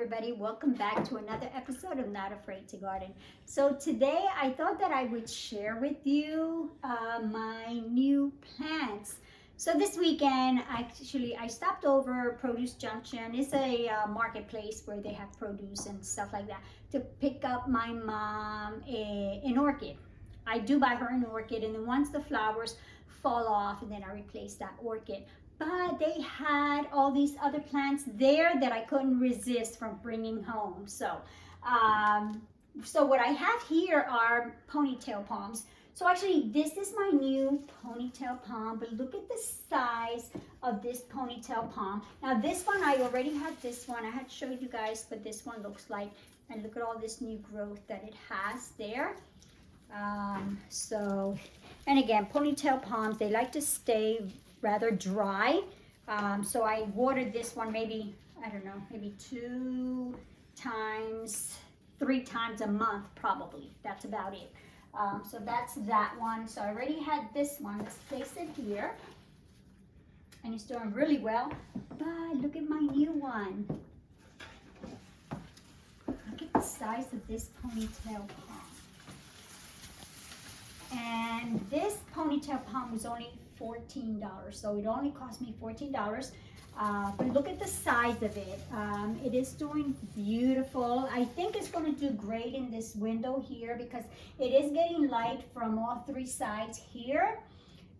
everybody, welcome back to another episode of Not Afraid to Garden. So today I thought that I would share with you my new plants. So this weekend I stopped over Produce Junction. It's a marketplace where they have produce and stuff like that, to pick up my mom an orchid. I do buy her an orchid, and then once the flowers fall off, and then I replace that orchid. But they had all these other plants there that I couldn't resist from bringing home. So what I have here are ponytail palms. So actually, this is my new ponytail palm, but look at the size of this ponytail palm. Now this one, I already had this one. I had showed you guys what this one looks like. And look at all this new growth that it has there. And again, ponytail palms, they like to stay rather dry. So I watered this one maybe, I don't know, maybe 3 times a month probably. That's about it. So that's that one. So I already had this one. Let's place it here. And it's doing really well. But look at my new one. Look at the size of this ponytail palm. And this ponytail palm was only $14, so it only cost me $14. But look at the size of it. It is doing beautiful. I think it's going to do great in this window here because it is getting light from all 3 sides here.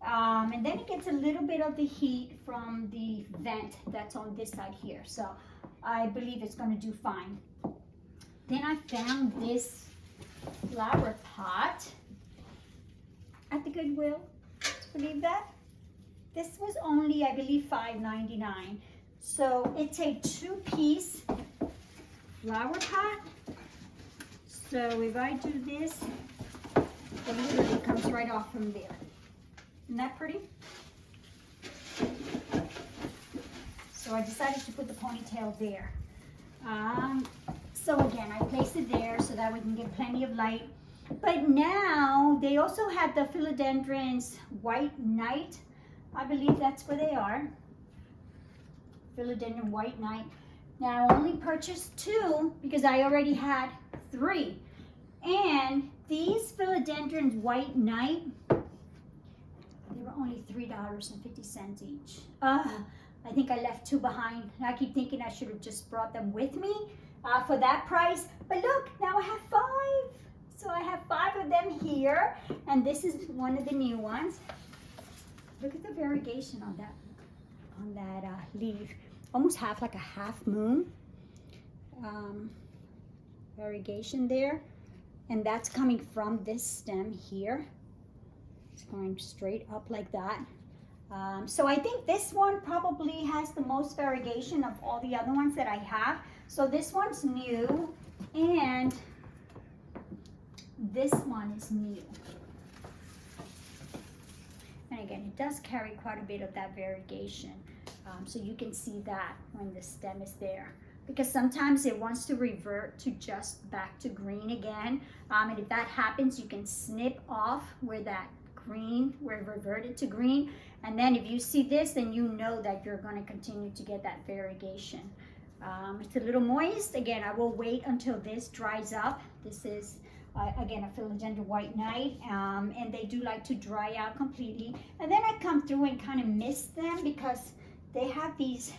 And then it gets a little bit of the heat from the vent that's on this side here. So I believe it's going to do fine. Then I found this flower pot at the Goodwill. Believe that? This was only, I believe, $5.99. So it's a 2-piece flower pot. So if I do this, it literally comes right off from there. Isn't that pretty? So I decided to put the ponytail there. So again, I placed it there so that we can get plenty of light. But now they also had the philodendrons White Knight. I believe that's where they are. Philodendron White Knight. Now I only purchased 2 because I already had 3. And these philodendrons White Knight, they were only $3.50 each. I think I left 2 behind. I keep thinking I should have just brought them with me for that price. But look, now I have 5. So I have 5 of them here, and this is one of the new ones. Look at the variegation on that leaf. Almost half like a half moon variegation there. And that's coming from this stem here. It's going straight up like that. So I think this one probably has the most variegation of all the other ones that I have. So this one's new, and this one is new. And again, it does carry quite a bit of that variegation. So you can see that when the stem is there. Because sometimes it wants to revert to just back to green again. And if that happens, you can snip off where that green, where it reverted to green. And then if you see this, then you know that you're going to continue to get that variegation. It's a little moist. Again, I will wait until this dries up. This is again, a philodendron White Knight, and they do like to dry out completely. And then I come through and kind of mist them because they have these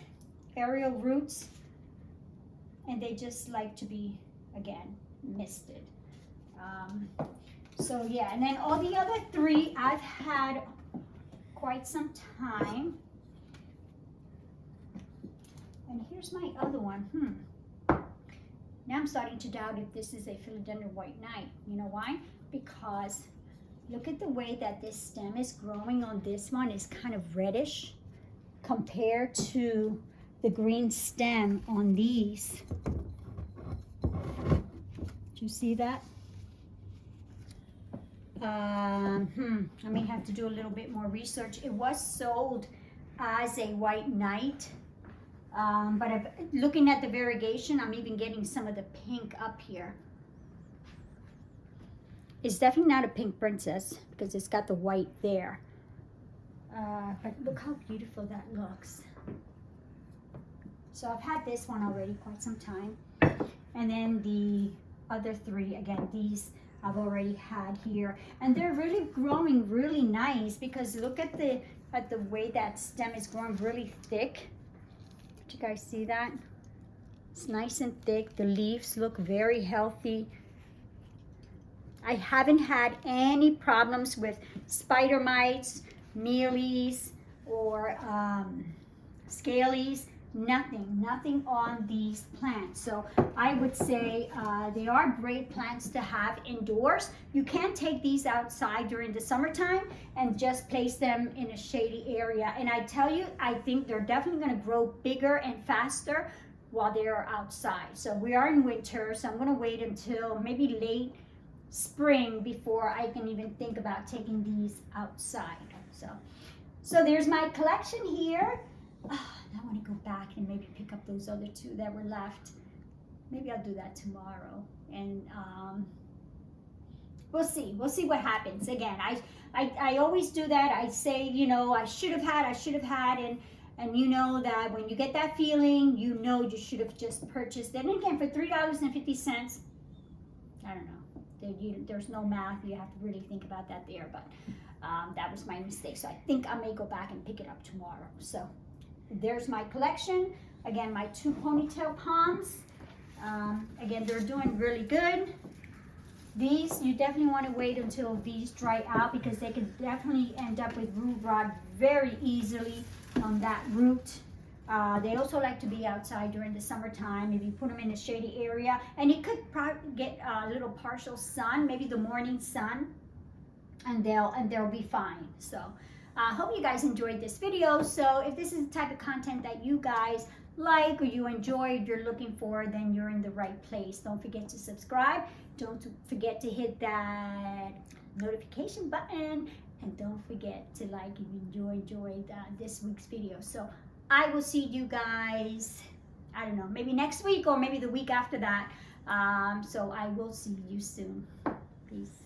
aerial roots, and they just like to be, again, misted. So yeah, and then all the other 3 I've had quite some time. And here's my other one. Now I'm starting to doubt if this is a philodendron White Knight. You know why? Because look at the way that this stem is growing on this one. Is kind of reddish compared to the green stem on these. Do you see that? I may have to do a little bit more research. It was sold as a White Knight. But looking at the variegation, I'm even getting some of the pink up here. It's definitely not a pink princess because it's got the white there. But look how beautiful that looks. So I've had this one already quite some time. And then the other 3, again, these I've already had here. And they're really growing really nice because look at the way that stem is growing really thick. Did you guys see that? It's nice and thick. The leaves look very healthy. I haven't had any problems with spider mites, mealies, or scalies. Nothing on these plants. So I would say they are great plants to have indoors. You can take these outside during the summertime and just place them in a shady area. And I tell you, I think they're definitely going to grow bigger and faster while they are outside. So we are in winter, so I'm going to wait until maybe late spring before I can even think about taking these outside. So there's my collection here. I want to go back and maybe pick up those other 2 that were left. Maybe I'll do that tomorrow, and we'll see what happens. Again, I always do that. I say, you know, I should have had, and you know that when you get that feeling, you know you should have just purchased it. And again, for $3.50, I don't know. There's no math. You have to really think about that there, but that was my mistake. So I think I may go back and pick it up tomorrow. So there's my collection. Again, my 2 ponytail palms. Again, they're doing really good. These, you definitely want to wait until these dry out because they can definitely end up with root rot very easily on that root. They also like to be outside during the summertime if you put them in a shady area, and it could probably get a little partial sun, maybe the morning sun, and they'll be fine. So I hope you guys enjoyed this video. So if this is the type of content that you guys like or you enjoy, you're looking for, then you're in the right place. Don't forget to subscribe. Don't forget to hit that notification button, and don't forget to like if you enjoyed this week's video. So I will see you guys, I don't know, maybe next week or maybe the week after that. So I will see you soon. Peace.